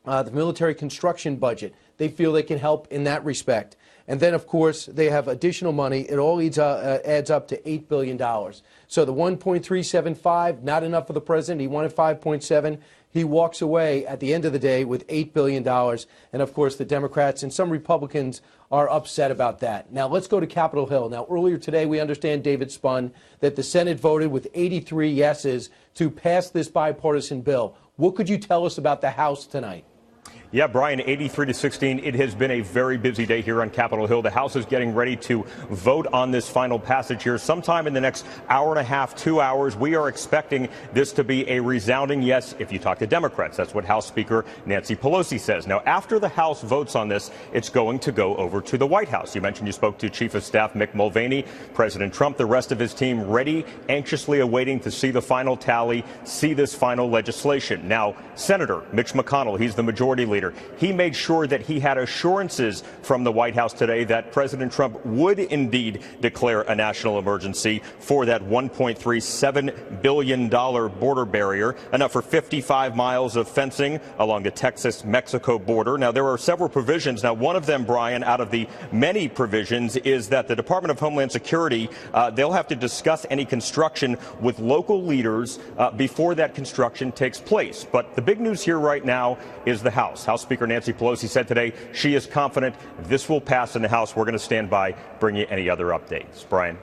the military construction budget. They feel they can help in that respect. And then, of course, they have additional money. It all adds up to $8 billion. So the 1.375, not enough for the president. He wanted 5.7. He walks away at the end of the day with $8 billion. And, of course, the Democrats and some Republicans are upset about that. Now, let's go to Capitol Hill. Now, earlier today, we understand, David Spun, that the Senate voted with 83 yeses to pass this bipartisan bill. What could you tell us about the House tonight? Yeah, Brian, 83-16. It has been a very busy day here on Capitol Hill. The House is getting ready to vote on this final passage here sometime in the next hour and a half, 2 hours. We are expecting this to be a resounding yes if you talk to Democrats. That's what House Speaker Nancy Pelosi says. Now, after the House votes on this, it's going to go over to the White House. You mentioned you spoke to Chief of Staff Mick Mulvaney, President Trump, the rest of his team ready, anxiously awaiting to see the final tally, see this final legislation. Now, Senator Mitch McConnell, he's the majority leader. He made sure that he had assurances from the White House today that President Trump would indeed declare a national emergency for that $1.37 billion border barrier, enough for 55 miles of fencing along the Texas-Mexico border. Now, there are several provisions. Now, one of them, Brian, out of the many provisions, is that the Department of Homeland Security, they'll have to discuss any construction with local leaders before that construction takes place. But the big news here right now is the House. House Speaker Nancy Pelosi said today she is confident this will pass in the House. We're going to stand by, bring you any other updates. Brian.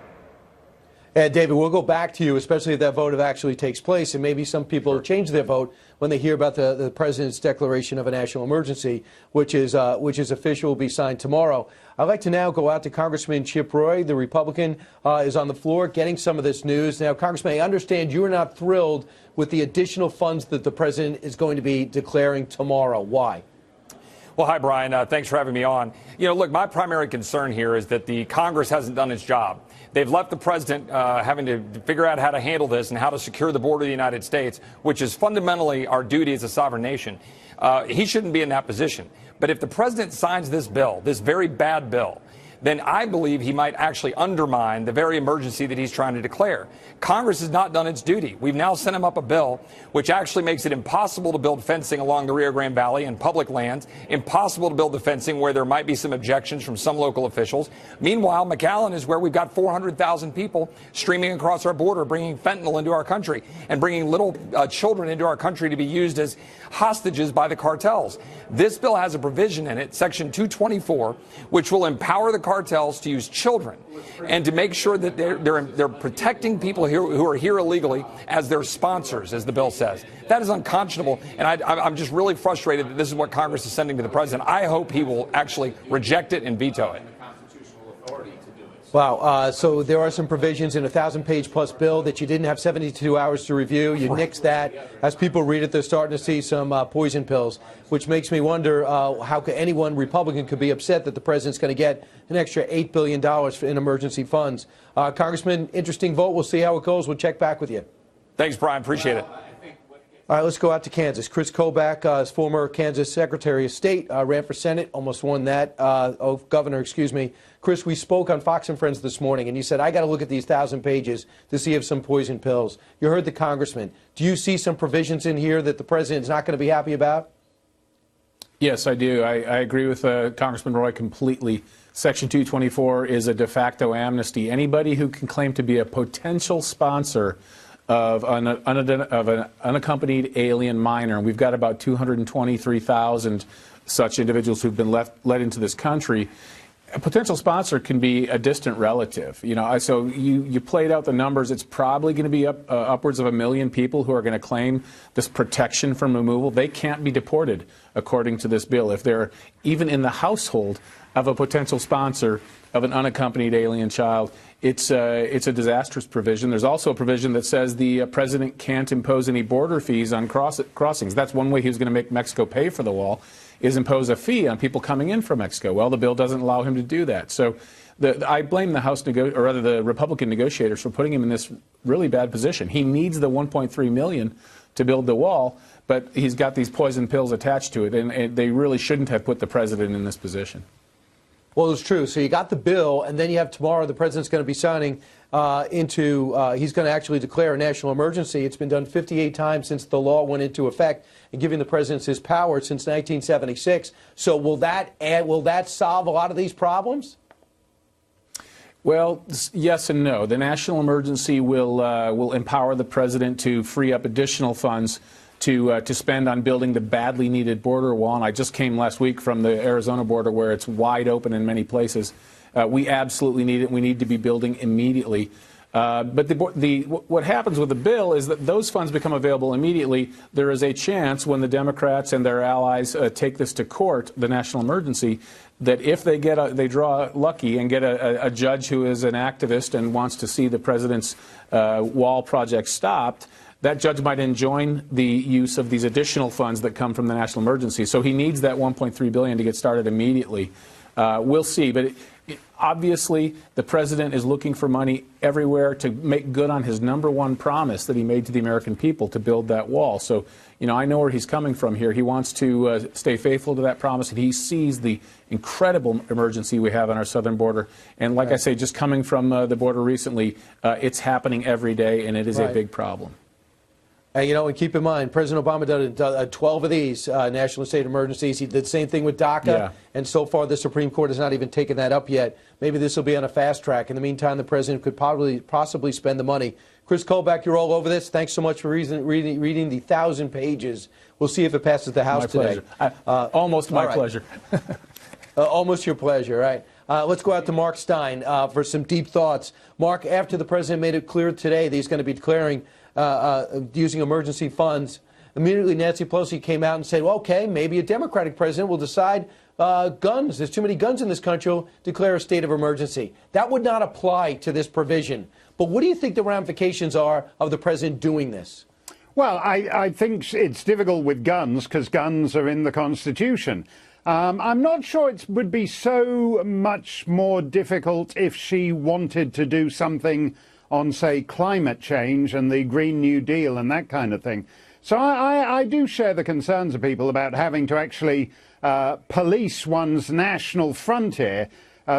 And David, we'll go back to you, especially if that vote actually takes place, and maybe some people change their vote when they hear about the president's declaration of a national emergency, which is official, will be signed tomorrow. I'd like to now go out to Congressman Chip Roy. The Republican is on the floor getting some of this news. Now, Congressman, I understand you are not thrilled with the additional funds that the president is going to be declaring tomorrow. Why? Well, hi, Brian. Thanks for having me on. You know, look, my primary concern here is that the Congress hasn't done its job. They've left the president having to figure out how to handle this and how to secure the border of the United States, which is fundamentally our duty as a sovereign nation. He shouldn't be in that position. But if the president signs this bill, this very bad bill, then I believe he might actually undermine the very emergency that he's trying to declare. Congress has not done its duty. We've now sent him up a bill which actually makes it impossible to build fencing along the Rio Grande Valley and public lands, impossible to build the fencing where there might be some objections from some local officials. Meanwhile, McAllen is where we've got 400,000 people streaming across our border, bringing fentanyl into our country and bringing little children into our country to be used as hostages by the cartels. This bill has a provision in it, Section 224, which will empower the cartels to use children and to make sure that they're protecting people here who are here illegally as their sponsors, as the bill says. That is unconscionable, and I'm just really frustrated that this is what Congress is sending to the president. I hope he will actually reject it and veto it. Wow. So there are some provisions in a 1,000-page-plus bill that you didn't have 72 hours to review. You nixed that. As people read it, they're starting to see some poison pills, which makes me wonder how anyone Republican could be upset that the president's going to get an extra $8 billion in emergency funds. Congressman, interesting vote. We'll see how it goes. We'll check back with you. Thanks, Brian. Appreciate it. All right, let's go out to Kansas. Chris Kobach, as former Kansas Secretary of State, ran for Senate, almost won that. Governor, excuse me. Chris, we spoke on Fox and Friends this morning, and you said, I got to look at these 1,000 pages to see if some poison pills. You heard the congressman. Do you see some provisions in here that the president's not going to be happy about? Yes, I do. I agree with Congressman Roy completely. Section 224 is a de facto amnesty. Anybody who can claim to be a potential sponsor of an unaccompanied alien minor, and we've got about 223,000 such individuals who've been let into this country. A potential sponsor can be a distant relative. You know, so you played out the numbers. It's probably going to be upwards of 1 million people who are going to claim this protection from removal. They can't be deported, according to this bill, if they're even in the household of a potential sponsor of an unaccompanied alien child. It's a disastrous provision. There's also a provision that says the president can't impose any border fees on crossings. That's one way he was going to make Mexico pay for the wall, is impose a fee on people coming in from Mexico. Well, the bill doesn't allow him to do that. So I blame the the Republican negotiators for putting him in this really bad position. He needs the $1.3 million to build the wall, but he's got these poison pills attached to it, and they really shouldn't have put the president in this position. Well, it's true. So you got the bill, and then you have tomorrow the president's going to be signing he's going to actually declare a national emergency. It's been done 58 times since the law went into effect and giving the president his power since 1976. So will that solve a lot of these problems? Well, yes and no. The national emergency will empower the president to free up additional funds to spend on building the badly needed border wall. And I just came last week from the Arizona border where it's wide open in many places. We absolutely need it. We need to be building immediately. But what happens with the bill is that those funds become available immediately. There is a chance when the Democrats and their allies take this to court, the national emergency, that if they draw lucky and get a judge who is an activist and wants to see the president's wall project stopped, that judge might enjoin the use of these additional funds that come from the national emergency. So he needs that $1.3 billion to get started immediately. We'll see, but obviously the president is looking for money everywhere to make good on his #1 promise that he made to the American people to build that wall. So, I know where he's coming from here. He wants to stay faithful to that promise, and he sees the incredible emergency we have on our southern border. And like I say, just coming from the border recently, it's happening every day, and it is a big problem. And keep in mind, President Obama did 12 of these national state emergencies. He did the same thing with DACA, and so far the Supreme Court has not even taken that up yet. Maybe this will be on a fast track. In the meantime, the president could possibly spend the money. Chris Kobach, you're all over this. Thanks so much for reading the 1,000 pages. We'll see if it passes the House today. Almost my pleasure. Almost your pleasure, right? Let's go out to Mark Stein for some deep thoughts. Mark, after the president made it clear today that he's going to be declaring using emergency funds, immediately Nancy Pelosi came out and said, well, okay, maybe a Democratic president will decide guns. There's too many guns in this country. Will declare a state of emergency. That would not apply to this provision. But what do you think the ramifications are of the president doing this? Well, I think it's difficult with guns because guns are in the Constitution. I'm not sure it would be so much more difficult if she wanted to do something on, say, climate change and the Green New Deal and that kind of thing. So I do share the concerns of people about having to actually police one's national frontier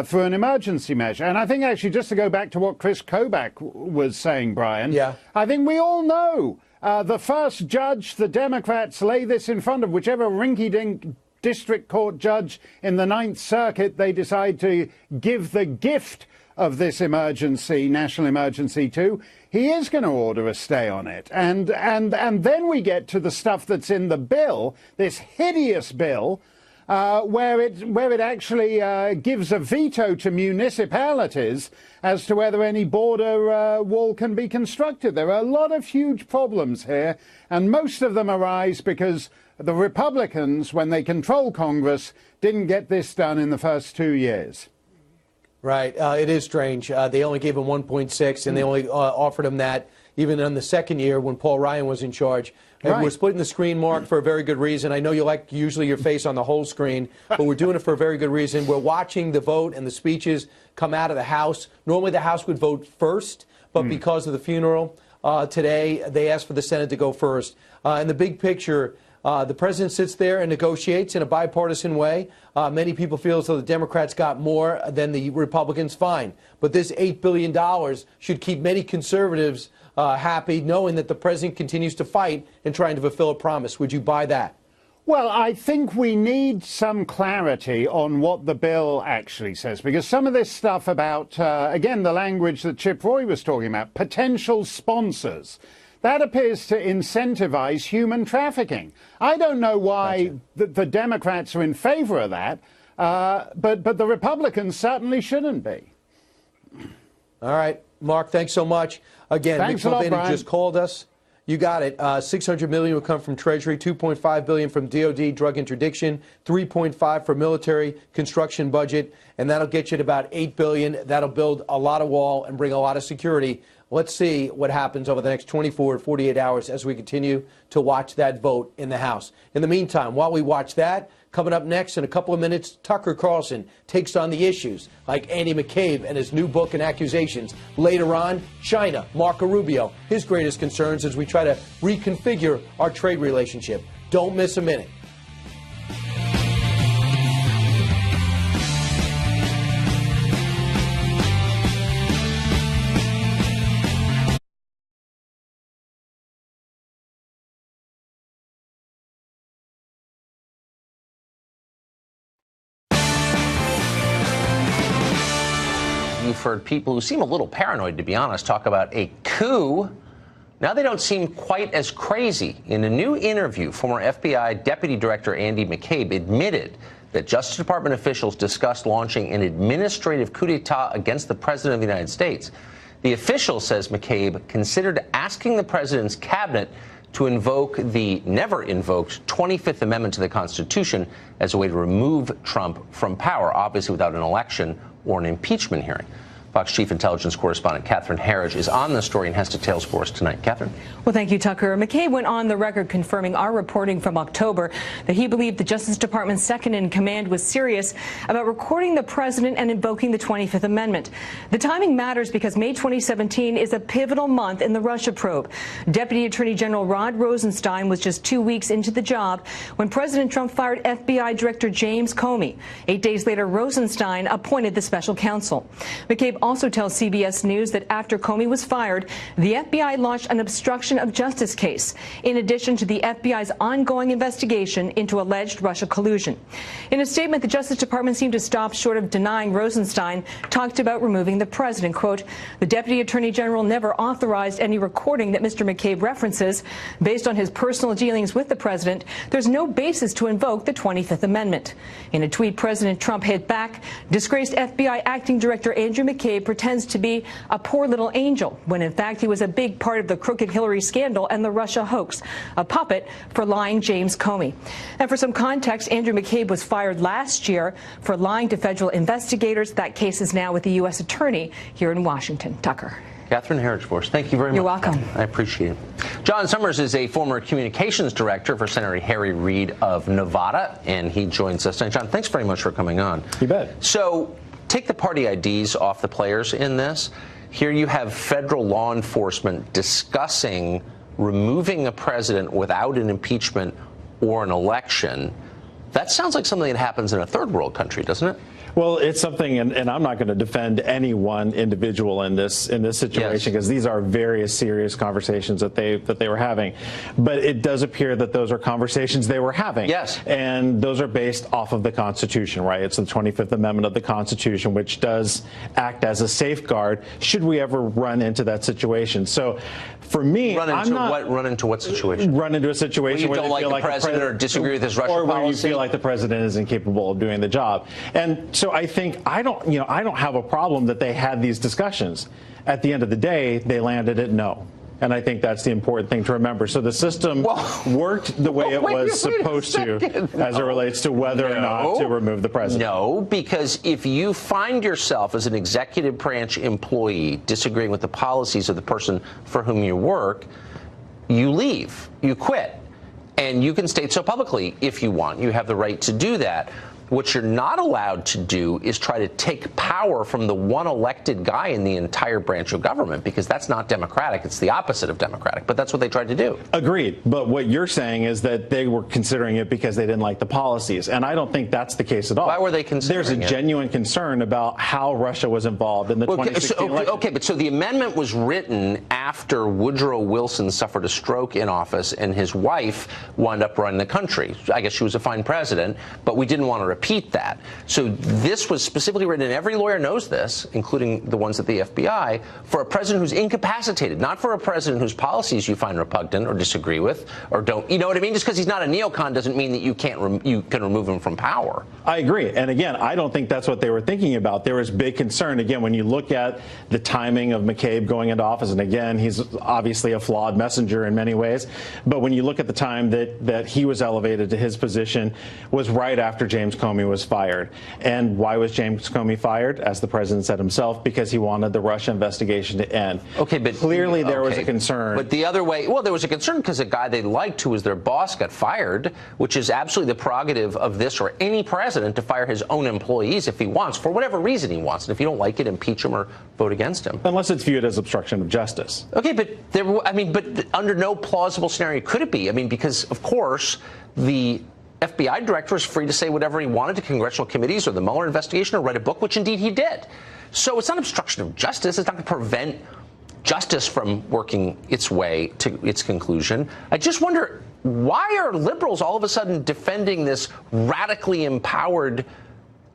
through an emergency measure. And I think actually, just to go back to what Chris Kobach was saying, Brian, I think we all know the first judge the Democrats lay this in front of, whichever rinky-dink district court judge in the Ninth Circuit they decide to give the gift of this emergency, national emergency to, he is going to order a stay on it. And then we get to the stuff that's in the bill, this hideous bill, where it actually gives a veto to municipalities as to whether any border wall can be constructed. There are a lot of huge problems here, and most of them arise because the Republicans, when they control Congress, didn't get this done in the first 2 years. Right. It is strange. They only gave him 1.6, and they only offered him that even in the second year when Paul Ryan was in charge. And we're splitting the screen, Mark, for a very good reason. I know you like usually your face on the whole screen, but we're doing it for a very good reason. We're watching the vote and the speeches come out of the House. Normally the House would vote first, but because of the funeral today, they asked for the Senate to go first. In the big picture, the president sits there and negotiates in a bipartisan way. Many people feel as though the Democrats got more than the Republicans. Fine. But this $8 billion should keep many conservatives happy, knowing that the president continues to fight and trying to fulfill a promise. Would you buy that? Well, I think we need some clarity on what the bill actually says, because some of this stuff about, again, the language that Chip Roy was talking about, potential sponsors, that appears to incentivize human trafficking. I don't know why the Democrats are in favor of that, but the Republicans certainly shouldn't be. All right. Mark, thanks so much. Again, Thanks Mick a lot, Mulvaney Brian. just called us. You got it. $600 million will come from Treasury, $2.5 billion from DOD drug interdiction, $3.5 for military construction budget, and that'll get you to about $8 billion. That'll build a lot of wall and bring a lot of security. Let's see what happens over the next 24 to 48 hours as we continue to watch that vote in the House. In the meantime, while we watch that, coming up next in a couple of minutes, Tucker Carlson takes on the issues like Andy McCabe and his new book and accusations. Later on, China, Marco Rubio, his greatest concerns as we try to reconfigure our trade relationship. Don't miss a minute. heard people who seem a little paranoid, to be honest, talk about a coup. Now they don't seem quite as crazy. In a new interview, former FBI Deputy Director Andy McCabe admitted that Justice Department officials discussed launching an administrative coup d'etat against the President of the United States. The official, says McCabe, considered asking the President's cabinet to invoke the never-invoked 25th Amendment to the Constitution as a way to remove Trump from power, obviously without an election or an impeachment hearing. Fox Chief Intelligence Correspondent Catherine Herridge is on the story and has details for us tonight. Catherine? Well, thank you, Tucker. McCabe went on the record confirming our reporting from October that he believed the Justice Department's second in command was serious about recording the president and invoking the 25th Amendment. The timing matters because May 2017 is a pivotal month in the Russia probe. Deputy Attorney General Rod Rosenstein was just 2 weeks into the job when President Trump fired FBI Director James Comey. 8 days later, Rosenstein appointed the special counsel. McCabe also tells CBS News that after Comey was fired, the FBI launched an obstruction of justice case, in addition to the FBI's ongoing investigation into alleged Russia collusion. In a statement, the Justice Department seemed to stop short of denying Rosenstein talked about removing the president. Quote, the Deputy Attorney General never authorized any recording that Mr. McCabe references. Based on his personal dealings with the president, there's no basis to invoke the 25th Amendment. In a tweet, President Trump hit back. Disgraced FBI Acting Director Andrew McCabe pretends to be a poor little angel, when in fact he was a big part of the crooked Hillary scandal and the Russia hoax, a puppet for lying James Comey. And for some context, Andrew McCabe was fired last year for lying to federal investigators. That case is now with the U.S. Attorney here in Washington. Tucker. Catherine Herridge for us. Thank you very much. You're welcome. I appreciate it. John Summers is a former communications director for Senator Harry Reid of Nevada, and he joins us. And John, thanks very much for coming on. You bet. So take the party IDs off the players in this. Here you have federal law enforcement discussing removing a president without an impeachment or an election. That sounds like something that happens in a third world country, doesn't it? Well, it's something, and I'm not going to defend any one individual in this situation, because these are very serious conversations that they were having. But it does appear that those are conversations they were having. Yes. And those are based off of the Constitution, right? It's the 25th Amendment of the Constitution, which does act as a safeguard should we ever run into that situation. So for me, run into what situation? Run into a situation where you don't like the president or disagree with his Russian policy, or where you feel like the president is incapable of doing the job. And so I think I don't have a problem that they had these discussions. At the end of the day, they landed at no. And I think that's the important thing to remember. So the system worked the way it was supposed to as it relates to whether or not to remove the president. No, because if you find yourself as an executive branch employee disagreeing with the policies of the person for whom you work, you leave, you quit. And you can state so publicly if you want. You have the right to do that. What you're not allowed to do is try to take power from the one elected guy in the entire branch of government, because that's not democratic. It's the opposite of democratic. But that's what they tried to do. Agreed. But what you're saying is that they were considering it because they didn't like the policies. And I don't think that's the case at all. Why were they considering it? There's a genuine concern about how Russia was involved in the 2016 election. Okay, but so the amendment was written after Woodrow Wilson suffered a stroke in office and his wife wound up running the country. I guess she was a fine president, but we didn't want to repeat that. So this was specifically written, and every lawyer knows this, including the ones at the FBI, for a president who's incapacitated, not for a president whose policies you find repugnant or disagree with or don't. You know what I mean? Just because he's not a neocon doesn't mean that you can remove him from power. I agree. And again, I don't think that's what they were thinking about. There was big concern. Again, when you look at the timing of McCabe going into office, and again, he's obviously a flawed messenger in many ways, but when you look at the time that he was elevated to his position was right after James Comey was fired. And why was James Comey fired? As the president said himself, because he wanted the Russia investigation to end. Okay, but clearly there was a concern. But the other way, well, there was a concern because a guy they liked who was their boss got fired, which is absolutely the prerogative of this or any president to fire his own employees if he wants, for whatever reason he wants. And if you don't like it, impeach him or vote against him. Unless it's viewed as obstruction of justice. Okay, but but under no plausible scenario could it be. I mean, because of course the FBI director is free to say whatever he wanted to congressional committees or the Mueller investigation or write a book, which indeed he did. So it's not obstruction of justice. It's not going to prevent justice from working its way to its conclusion. I just wonder, why are liberals all of a sudden defending this radically empowered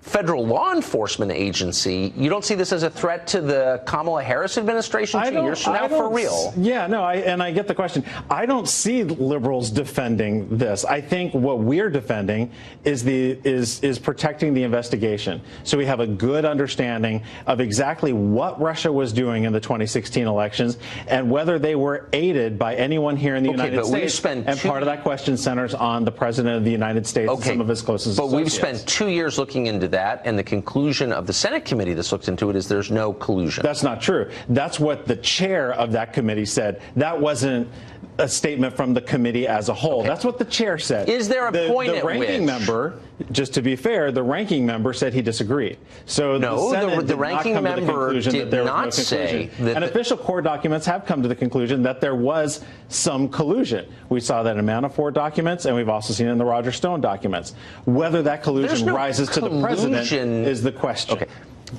federal law enforcement agency, you don't see this as a threat to the Kamala Harris administration 2 years from now, for real? Yeah, no, and I get the question. I don't see liberals defending this. I think what we're defending is protecting the investigation. So we have a good understanding of exactly what Russia was doing in the 2016 elections and whether they were aided by anyone here in the United States. And part of that question centers on the President of the United States and some of his closest associates. But we've spent 2 years looking into that, and the conclusion of the Senate committee that's looked into it is there's no collusion. That's not true. That's what the chair of that committee said. That wasn't a statement from the committee as a whole. That's what the chair said. Is there a point at which the ranking member, just to be fair, the ranking member said he disagreed. So the ranking member did not say that. And official court documents have come to the conclusion that there was some collusion. We saw that in Manafort documents, and we've also seen it in the Roger Stone documents. Whether that collusion rises to the president is the question. Okay.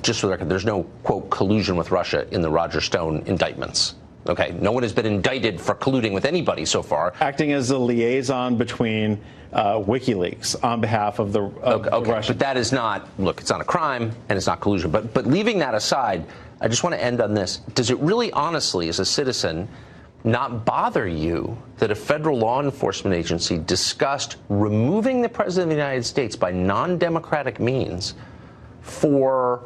Just for the record, there's no, quote, collusion with Russia in the Roger Stone indictments. Okay, no one has been indicted for colluding with anybody so far. Acting as a liaison between WikiLeaks on behalf of the Russia. But that is not, look, it's not a crime and it's not collusion. But leaving that aside, I just want to end on this. Does it really honestly, as a citizen, not bother you that a federal law enforcement agency discussed removing the President of the United States by non-democratic means for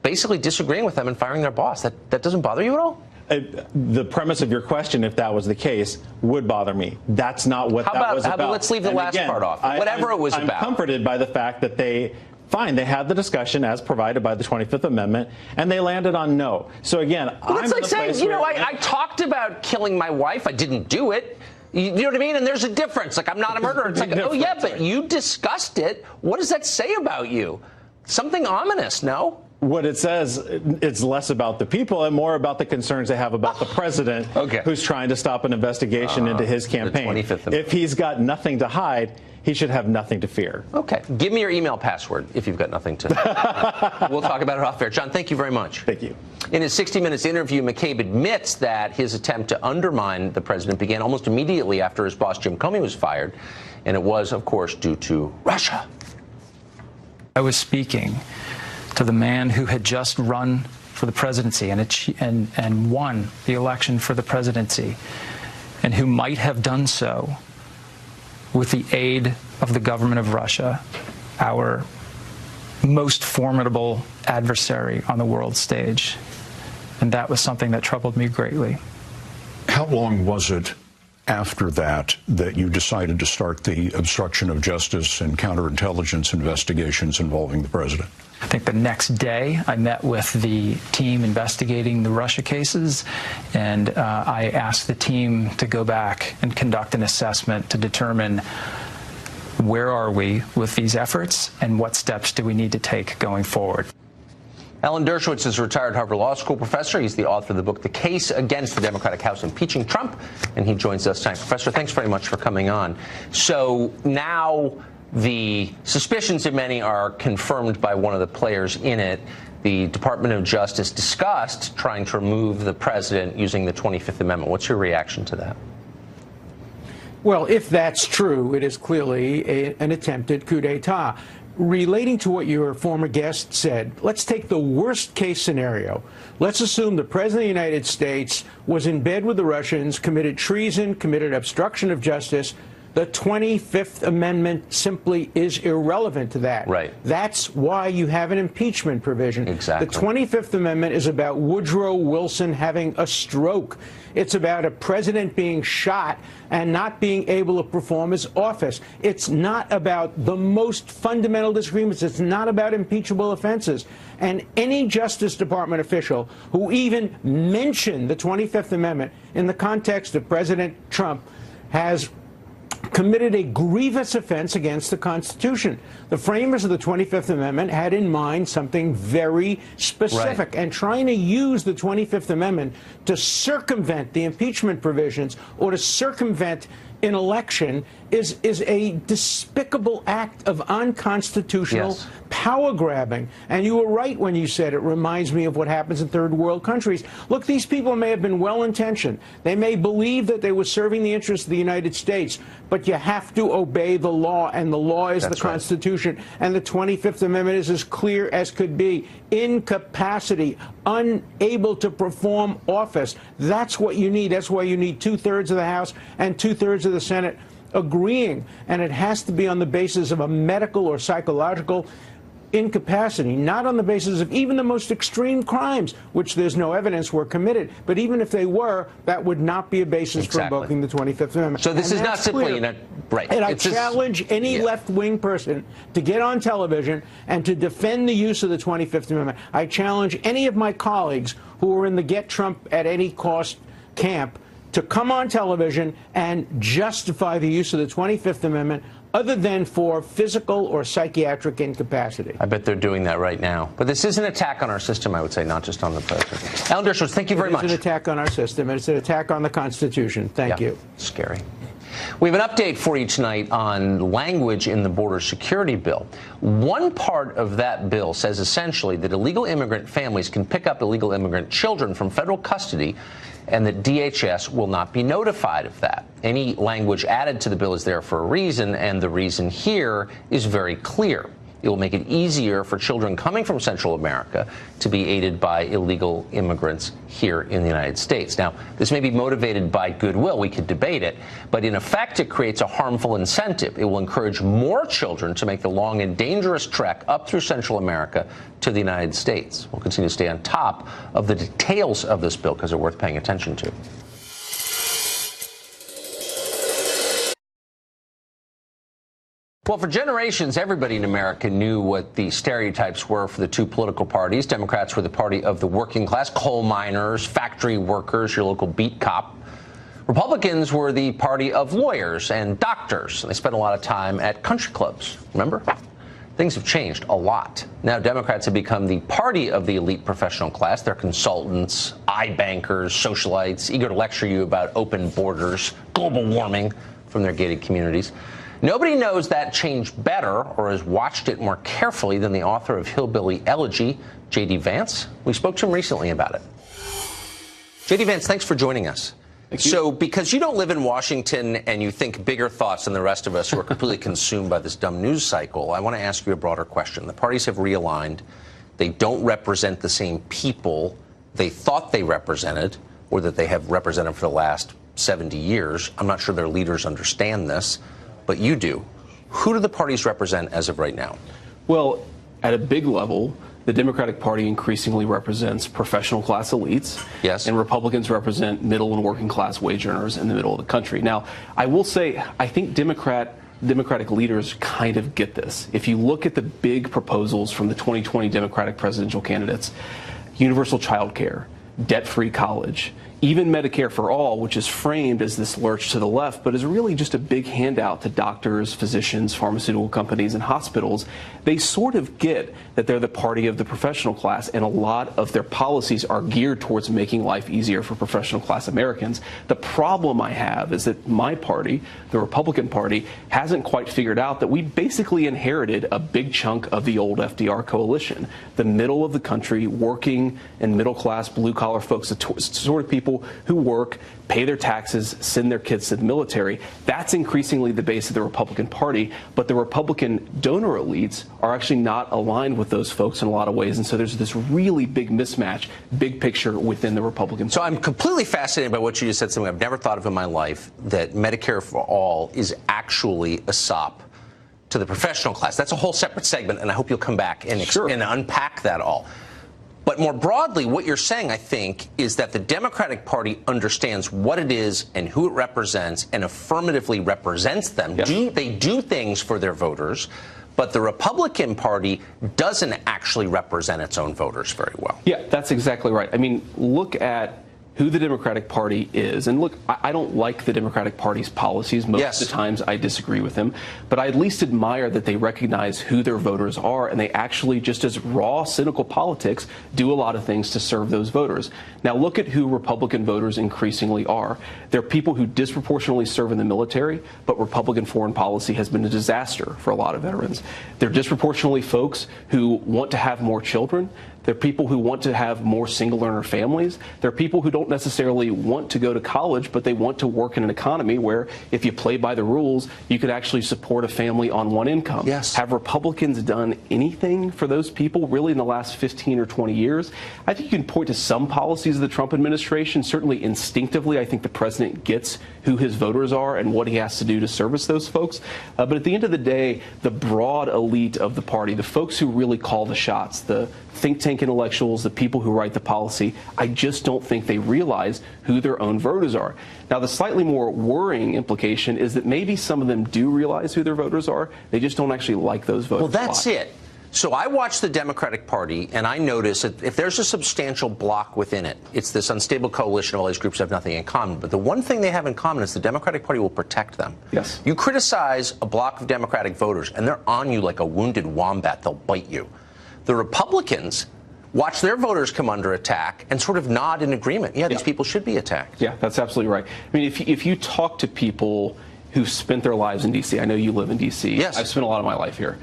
basically disagreeing with them and firing their boss? That doesn't bother you at all? The premise of your question, if that was the case, would bother me. That's not what that was about. How about let's leave the last part off. Whatever it was about. I'm comforted by the fact that they had the discussion as provided by the 25th Amendment, and they landed on no. So again, it's like saying, I talked about killing my wife. I didn't do it. You know what I mean? And there's a difference. Like, I'm not a murderer. It's like, oh, yeah, but you discussed it. What does that say about you? Something ominous, no? What it says, it's less about the people and more about the concerns they have about the president who's trying to stop an investigation into his campaign. If he's got nothing to hide, he should have nothing to fear. Okay. Give me your email password if you've got nothing to We'll talk about it off air. John, thank you very much. Thank you. In his 60 Minutes interview, McCabe admits that his attempt to undermine the president began almost immediately after his boss, Jim Comey, was fired. And it was, of course, due to Russia. I was speaking to the man who had just run for the presidency and won the election for the presidency, and who might have done so with the aid of the government of Russia, our most formidable adversary on the world stage. And that was something that troubled me greatly. How long was it after that you decided to start the obstruction of justice and counterintelligence investigations involving the president? I think the next day I met with the team investigating the Russia cases, and I asked the team to go back and conduct an assessment to determine where are we with these efforts and what steps do we need to take going forward. Alan Dershowitz is a retired Harvard Law School professor. He's the author of the book, The Case Against the Democratic House Impeaching Trump, and he joins us tonight. Professor, thanks very much for coming on. So now the suspicions of many are confirmed by one of the players in it. The Department of Justice discussed trying to remove the president using the 25th Amendment. What's your reaction to that? Well, if that's true, it is clearly an attempted coup d'etat. Relating to what your former guest said, let's take the worst case scenario. Let's assume the President of the United States was in bed with the Russians, committed treason, committed obstruction of justice. The 25th Amendment simply is irrelevant to that. Right. That's why you have an impeachment provision. Exactly. The 25th Amendment is about Woodrow Wilson having a stroke. It's about a president being shot and not being able to perform his office. It's not about the most fundamental disagreements. It's not about impeachable offenses. And any Justice Department official who even mentioned the 25th Amendment in the context of President Trump has committed a grievous offense against the Constitution. The framers of the 25th Amendment had in mind something very specific, and trying to use the 25th Amendment to circumvent the impeachment provisions or to circumvent an election is a despicable act of unconstitutional power grabbing. And you were right when you said it reminds me of what happens in third world countries. Look, these people may have been well-intentioned. They may believe that they were serving the interests of the United States, but you have to obey the law, and the law is the Constitution. And the 25th Amendment is as clear as could be. Incapacity, unable to perform office. That's what you need. That's why you need 2/3 of the House and 2/3 of the Senate agreeing. And it has to be on the basis of a medical or psychological incapacity, not on the basis of even the most extreme crimes, which there's no evidence were committed. But even if they were, that would not be a basis for invoking the 25th Amendment. So this is not simply right. And I challenge any left-wing person to get on television and to defend the use of the 25th Amendment. I challenge any of my colleagues who are in the Get Trump at Any Cost camp to come on television and justify the use of the 25th Amendment other than for physical or psychiatric incapacity. I bet they're doing that right now. But this is an attack on our system, I would say, not just on the president. Alan Dershowitz, thank you very much. It's an attack on our system, and it's an attack on the Constitution. Thank you. Scary. We have an update for you tonight on language in the border security bill. One part of that bill says essentially that illegal immigrant families can pick up illegal immigrant children from federal custody, and that DHS will not be notified of that. Any language added to the bill is there for a reason, and the reason here is very clear. It will make it easier for children coming from Central America to be aided by illegal immigrants here in the United States. Now, this may be motivated by goodwill. We could debate it. But in effect, it creates a harmful incentive. It will encourage more children to make the long and dangerous trek up through Central America to the United States. We'll continue to stay on top of the details of this bill because they're worth paying attention to. Well, for generations, everybody in America knew what the stereotypes were for the two political parties. Democrats were the party of the working class, coal miners, factory workers, your local beat cop. Republicans were the party of lawyers and doctors. And they spent a lot of time at country clubs, remember? Things have changed a lot. Now Democrats have become the party of the elite professional class. They're consultants, iBankers, socialites, eager to lecture you about open borders, global warming from their gated communities. Nobody knows that change better or has watched it more carefully than the author of Hillbilly Elegy, J.D. Vance. We spoke to him recently about it. J.D. Vance, thanks for joining us. So, because you don't live in Washington and you think bigger thoughts than the rest of us who are completely consumed by this dumb news cycle, I want to ask you a broader question. The parties have realigned. They don't represent the same people they thought they represented or that they have represented for the last 70 years. I'm not sure their leaders understand this. But you do. Who do the parties represent as of right now? Well, at a big level, the Democratic Party increasingly represents professional class elites. Yes. And Republicans represent middle and working class wage earners in the middle of the country. Now, I will say, I think Democratic leaders kind of get this. If you look at the big proposals from the 2020 Democratic presidential candidates, universal child care, debt-free college, even Medicare for all, which is framed as this lurch to the left, but is really just a big handout to doctors, physicians, pharmaceutical companies, and hospitals, they sort of get that they're the party of the professional class, and a lot of their policies are geared towards making life easier for professional class Americans. The problem I have is that my party, the Republican Party, hasn't quite figured out that we basically inherited a big chunk of the old FDR coalition. The middle of the country, working and middle class, blue collar folks, the sort of people who work, pay their taxes, send their kids to the military. That's increasingly the base of the Republican Party. But the Republican donor elites are actually not aligned with those folks in a lot of ways. And so there's this really big mismatch, big picture within the Republican Party. So I'm completely fascinated by what you just said, something I've never thought of in my life, that Medicare for all is actually a sop to the professional class. That's a whole separate segment, and I hope you'll come back and, and unpack that all. But more broadly, what you're saying, I think, is that the Democratic Party understands what it is and who it represents and affirmatively represents them. Yes. They do things for their voters, but the Republican Party doesn't actually represent its own voters very well. Yeah, that's exactly right. I mean, look at who the Democratic Party is. And look, I don't like the Democratic Party's policies. Most of the times I disagree with them. But I at least admire that they recognize who their voters are, and they actually, just as raw, cynical politics, do a lot of things to serve those voters. Now look at who Republican voters increasingly are. They're people who disproportionately serve in the military, but Republican foreign policy has been a disaster for a lot of veterans. They're disproportionately folks who want to have more children. They're people who want to have more single-earner families. They're people who don't necessarily want to go to college, but they want to work in an economy where, if you play by the rules, you could actually support a family on one income. Yes. Have Republicans done anything for those people really in the last 15 or 20 years? I think you can point to some policies of the Trump administration. Certainly instinctively, I think the president gets who his voters are and what he has to do to service those folks. But at the end of the day, the broad elite of the party, the folks who really call the shots, the think tank intellectuals, the people who write the policy, I just don't think they realize who their own voters are. Now, the slightly more worrying implication is that maybe some of them do realize who their voters are. They just don't actually like those voters. Well, that's it. So I watch the Democratic Party, and I notice that if there's a substantial block within it, it's this unstable coalition of all these groups that have nothing in common. But the one thing they have in common is the Democratic Party will protect them. Yes. You criticize a block of Democratic voters, and they're on you like a wounded wombat. They'll bite you. The Republicans watch their voters come under attack and sort of nod in agreement. Yeah, these people should be attacked. Yeah, that's absolutely right. I mean, if you talk to people who've spent their lives in D.C., I know you live in D.C. Yes. I've spent a lot of my life here.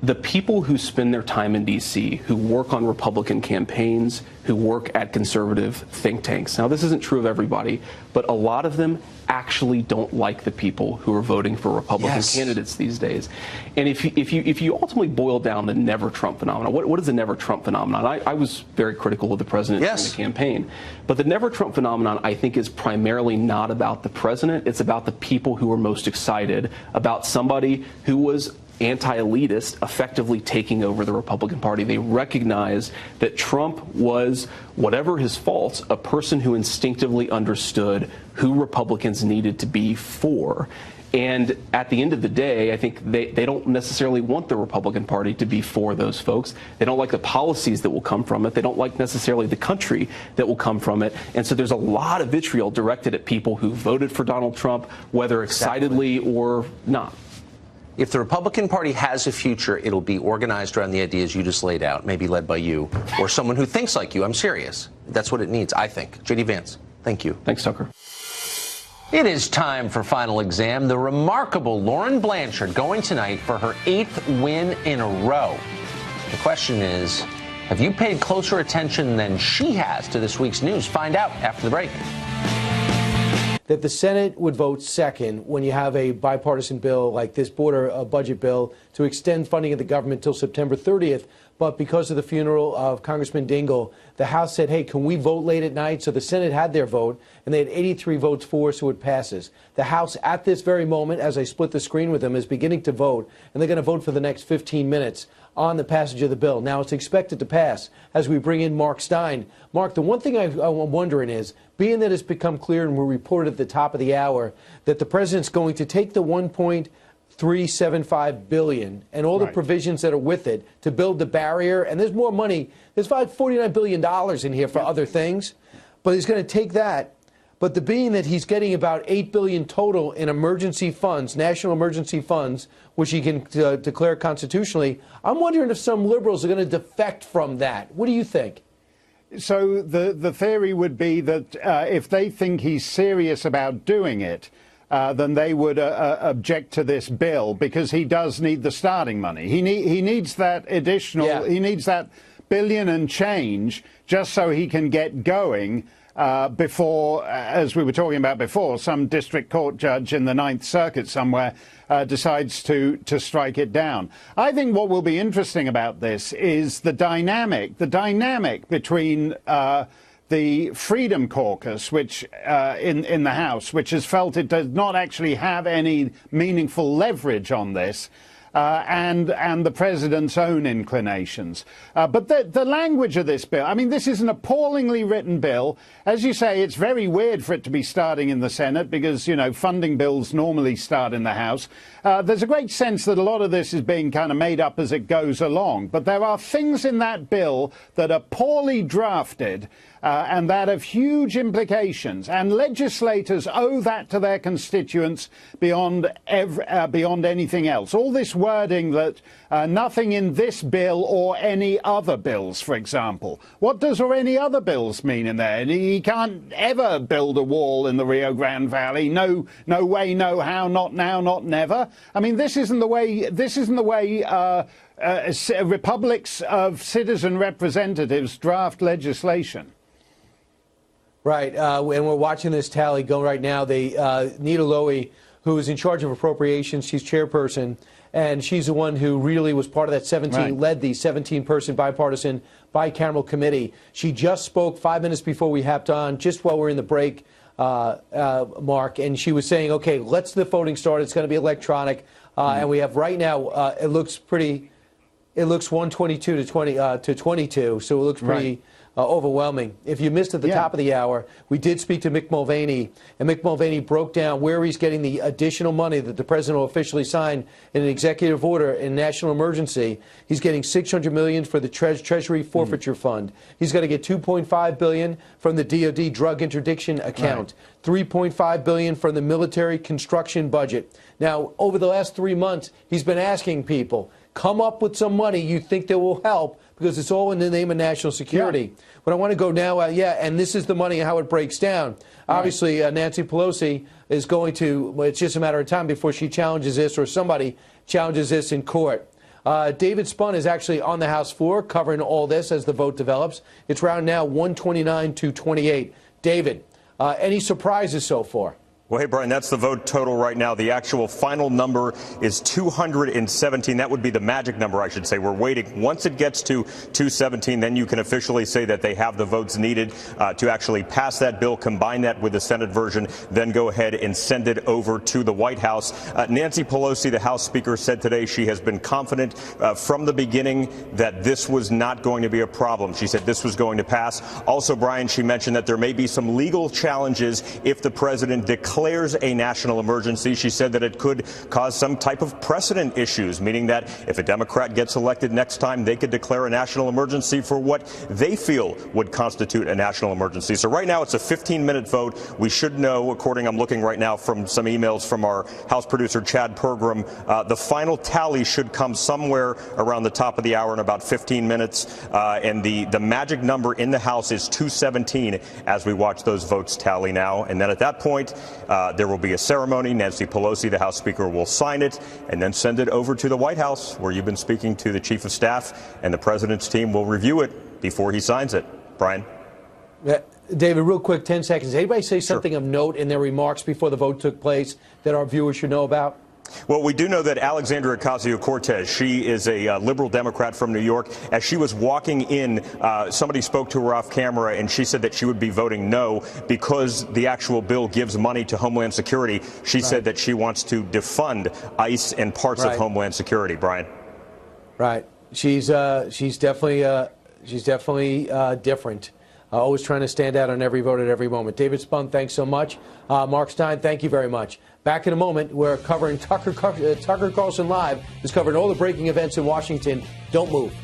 The people who spend their time in D.C., who work on Republican campaigns, who work at conservative think tanks. Now, this isn't true of everybody, but a lot of them actually don't like the people who are voting for Republican candidates these days. And if you ultimately boil down the never Trump phenomenon, what is the never Trump phenomenon? I was very critical of the president during the campaign. But the never Trump phenomenon, I think, is primarily not about the president. It's about the people who are most excited about somebody who was anti-elitist effectively taking over the Republican Party. They recognize that Trump was, whatever his faults, a person who instinctively understood who Republicans needed to be for. And at the end of the day, I think they don't necessarily want the Republican Party to be for those folks. They don't like the policies that will come from it. They don't like necessarily the country that will come from it. And so there's a lot of vitriol directed at people who voted for Donald Trump, whether excitedly or not. If the Republican Party has a future, it'll be organized around the ideas you just laid out, maybe led by you or someone who thinks like you. I'm serious. That's what it needs, I think. J.D. Vance, thank you. Thanks, Tucker. It is time for Final Exam. The remarkable Lauren Blanchard going tonight for her 8th win in a row. The question is, have you paid closer attention than she has to this week's news? Find out after the break. That the Senate would vote second when you have a bipartisan bill like this border budget bill to extend funding of the government till September 30th. But because of the funeral of Congressman Dingell, the House said, hey, can we vote late at night? So the Senate had their vote, and they had 83 votes for, so it passes. The House, at this very moment, as I split the screen with them, is beginning to vote, and they're going to vote for the next 15 minutes on the passage of the bill. Now, it's expected to pass as we bring in Mark Stein. Mark, the one thing I'm wondering is, being that it's become clear and we reported at the top of the hour that the president's going to take the $1.375 billion and all the provisions that are with it to build the barrier, and there's more money. There's about $49 billion in here for other things, but he's going to take that. But the being that he's getting about $8 billion total in emergency funds, national emergency funds, which he can declare constitutionally, I'm wondering if some liberals are going to defect from that. What do you think? So the theory would be that if they think he's serious about doing it, then they would object to this bill because he does need the starting money. He needs that additional, he needs that billion and change just so he can get going before, as we were talking about before, some district court judge in the Ninth Circuit somewhere decides to strike it down. I think what will be interesting about this is the dynamic between the Freedom Caucus, which in the House, which has felt it does not actually have any meaningful leverage on this, and the president's own inclinations. But the language of this bill, I mean, this is an appallingly written bill. As you say, it's very weird for it to be starting in the Senate because, you know, funding bills normally start in the House. There's a great sense that a lot of this is being kind of made up as it goes along. But there are things in that bill that are poorly drafted and that of huge implications. And legislators owe that to their constituents beyond anything else. All this wording that nothing in this bill or any other bills, for example. What does or any other bills mean in there? He can't ever build a wall in the Rio Grande Valley. No way, no how, not now, not never. I mean, this isn't the way. Republics of citizen representatives draft legislation. Right, and we're watching this tally go right now. Nita Lowey, who is in charge of appropriations, she's chairperson, and she's the one who really was part of that led the 17-person bipartisan bicameral committee. She just spoke 5 minutes before we hopped on, just while we're in the break, Mark, and she was saying, okay, let's the voting start. It's going to be electronic, and we have right now, it looks 122 to 22, so it looks pretty overwhelming. If you missed at the top of the hour, we did speak to Mick Mulvaney, and Mick Mulvaney broke down where he's getting the additional money that the president will officially sign in an executive order in national emergency. He's getting $600 million for the Treasury Forfeiture Fund. He's going to get $2.5 billion from the DoD Drug Interdiction Account, $3.5 billion from the military construction budget. Now, over the last 3 months, he's been asking people, come up with some money you think that will help, because it's all in the name of national security. But I want to go now, and this is the money, how it breaks down. Obviously, Nancy Pelosi is going to, well, it's just a matter of time before she challenges this or somebody challenges this in court. David Spun is actually on the House floor covering all this as the vote develops. It's round now 129 to 28. David, any surprises so far? Well, hey, Brian, that's the vote total right now. The actual final number is 217. That would be the magic number, I should say. We're waiting. Once it gets to 217, then you can officially say that they have the votes needed to actually pass that bill, combine that with the Senate version, then go ahead and send it over to the White House. Nancy Pelosi, the House Speaker, said today she has been confident from the beginning that this was not going to be a problem. She said this was going to pass. Also, Brian, she mentioned that there may be some legal challenges if the president declares a national emergency. She said that it could cause some type of precedent issues, meaning that if a Democrat gets elected next time, they could declare a national emergency for what they feel would constitute a national emergency. So right now it's a 15-minute vote. We should know, I'm looking right now from some emails from our House producer, Chad Pergram, the final tally should come somewhere around the top of the hour in about 15 minutes. And the magic number in the House is 217 as we watch those votes tally now. And then at that point, there will be a ceremony. Nancy Pelosi, the House Speaker, will sign it and then send it over to the White House, where you've been speaking to the Chief of Staff, and the President's team will review it before he signs it. Brian? David, real quick, 10 seconds. Anybody say something of note in their remarks before the vote took place that our viewers should know about? Well, we do know that Alexandria Ocasio-Cortez, she is a liberal Democrat from New York. As she was walking in, somebody spoke to her off camera, and she said that she would be voting no because the actual bill gives money to Homeland Security. She said that she wants to defund ICE and parts of Homeland Security. Brian? Right. She's definitely different. Always trying to stand out on every vote at every moment. David Spun, thanks so much. Mark Stein, thank you very much. Back in a moment, we're covering Tucker Carlson Live is covering all the breaking events in Washington. Don't move.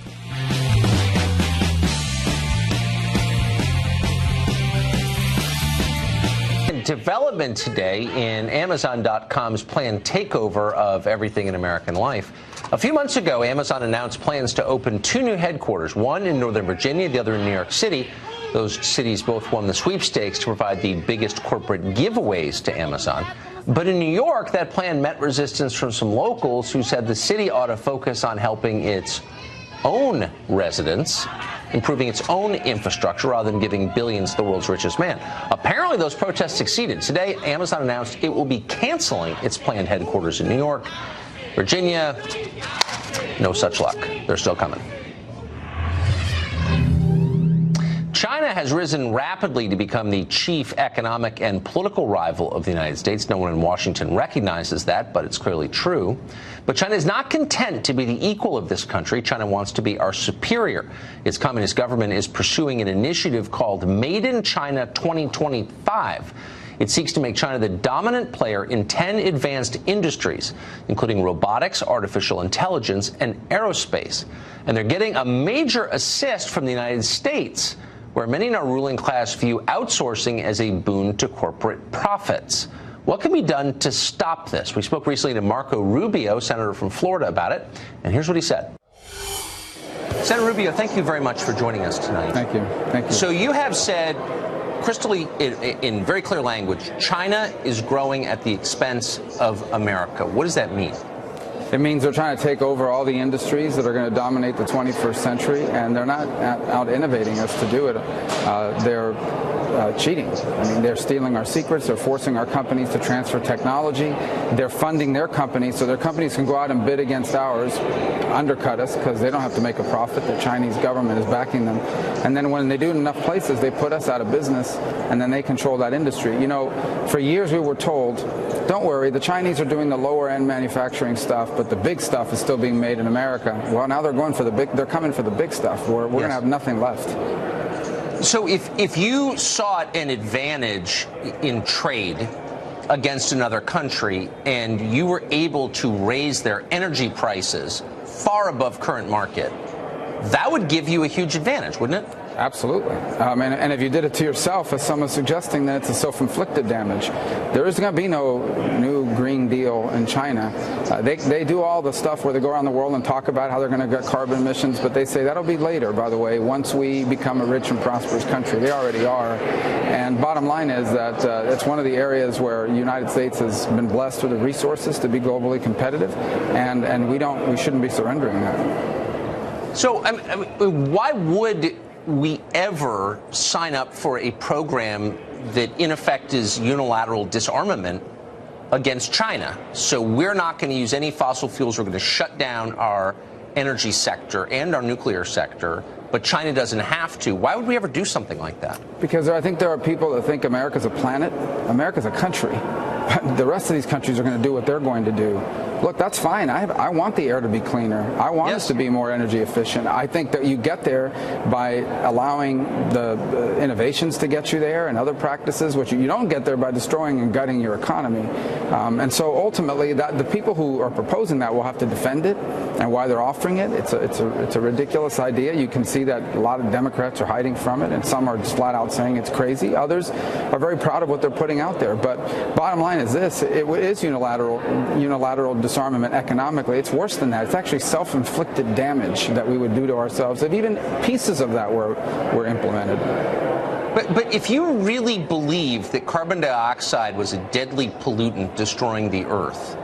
Development today in Amazon.com's planned takeover of everything in American life. A few months ago, Amazon announced plans to open 2 new headquarters, one in Northern Virginia, the other in New York City. Those cities both won the sweepstakes to provide the biggest corporate giveaways to Amazon. But in New York, that plan met resistance from some locals who said the city ought to focus on helping its own residents, improving its own infrastructure rather than giving billions to the world's richest man. Apparently, those protests succeeded. Today, Amazon announced it will be canceling its planned headquarters in New York. Virginia, no such luck. They're still coming. China has risen rapidly to become the chief economic and political rival of the United States. No one in Washington recognizes that, but it's clearly true. But China is not content to be the equal of this country. China wants to be our superior. Its communist government is pursuing an initiative called Made in China 2025. It seeks to make China the dominant player in 10 advanced industries, including robotics, artificial intelligence, and aerospace. And they're getting a major assist from the United States, where many in our ruling class view outsourcing as a boon to corporate profits. What can be done to stop this? We spoke recently to Marco Rubio, senator from Florida, about it, and here's what he said. Senator Rubio, thank you very much for joining us tonight. Thank you. Thank you. So you have said, crystally, in very clear language, China is growing at the expense of America. What does that mean? It means they're trying to take over all the industries that are going to dominate the 21st century, and they're not out innovating us to do it. They're cheating. I mean, they're stealing our secrets. They're forcing our companies to transfer technology. They're funding their companies so their companies can go out and bid against ours, undercut us because they don't have to make a profit. The Chinese government is backing them. And then when they do it in enough places, they put us out of business, and then they control that industry. You know, for years we were told, don't worry, the Chinese are doing the lower end manufacturing stuff, but the big stuff is still being made in America. Well, now they're going for the big, they're coming for the big stuff. We're going to have nothing left. So if you sought an advantage in trade against another country and you were able to raise their energy prices far above current market, that would give you a huge advantage, wouldn't it? Absolutely. And if you did it to yourself, as someone's suggesting, then it's a self-inflicted damage. There is going to be no new Green Deal in China. They do all the stuff where they go around the world and talk about how they're going to get carbon emissions, but they say that'll be later, by the way, once we become a rich and prosperous country. They already are. And bottom line is that it's one of the areas where the United States has been blessed with the resources to be globally competitive, and we shouldn't be surrendering that. So why would we ever sign up for a program that in effect is unilateral disarmament against China? So we're not going to use any fossil fuels. We're going to shut down our energy sector and our nuclear sector, but China doesn't have to. Why would we ever do something like that? Because I think there are people that think America's a planet. America's a country. The rest of these countries are going to do what they're going to do. Look, that's fine. I want the air to be cleaner. I want us to be more energy efficient. I think that you get there by allowing the innovations to get you there and other practices, which you don't get there by destroying and gutting your economy. And so ultimately, the people who are proposing that will have to defend it and why they're offering it. It's a ridiculous idea. You can see that a lot of Democrats are hiding from it, and some are just flat out saying it's crazy. Others are very proud of what they're putting out there. But bottom line is this: it is unilateral disarmament economically. It's worse than that. It's actually self-inflicted damage that we would do to ourselves if even pieces of that were implemented. But if you really believe that carbon dioxide was a deadly pollutant destroying the Earth,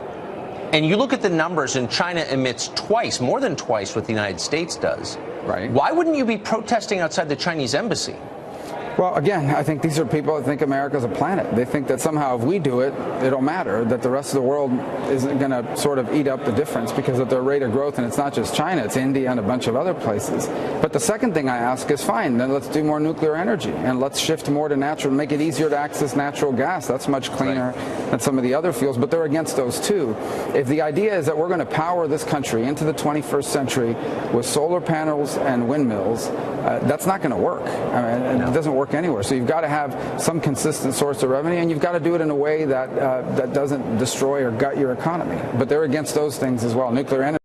and you look at the numbers, and China emits twice, more than twice what the United States does, right? Why wouldn't you be protesting outside the Chinese embassy? Well, again, I think these are people that think America's a planet. They think that somehow if we do it, it'll matter, that the rest of the world isn't going to sort of eat up the difference because of their rate of growth. And it's not just China, it's India and a bunch of other places. But the second thing I ask is, fine, then let's do more nuclear energy and let's shift more to natural, make it easier to access natural gas. That's much cleaner than some of the other fuels, but they're against those too. If the idea is that we're going to power this country into the 21st century with solar panels and windmills, that's not going to work. I mean, it doesn't work anywhere. So you've got to have some consistent source of revenue, and you've got to do it in a way that that doesn't destroy or gut your economy. But they're against those things as well. Nuclear energy.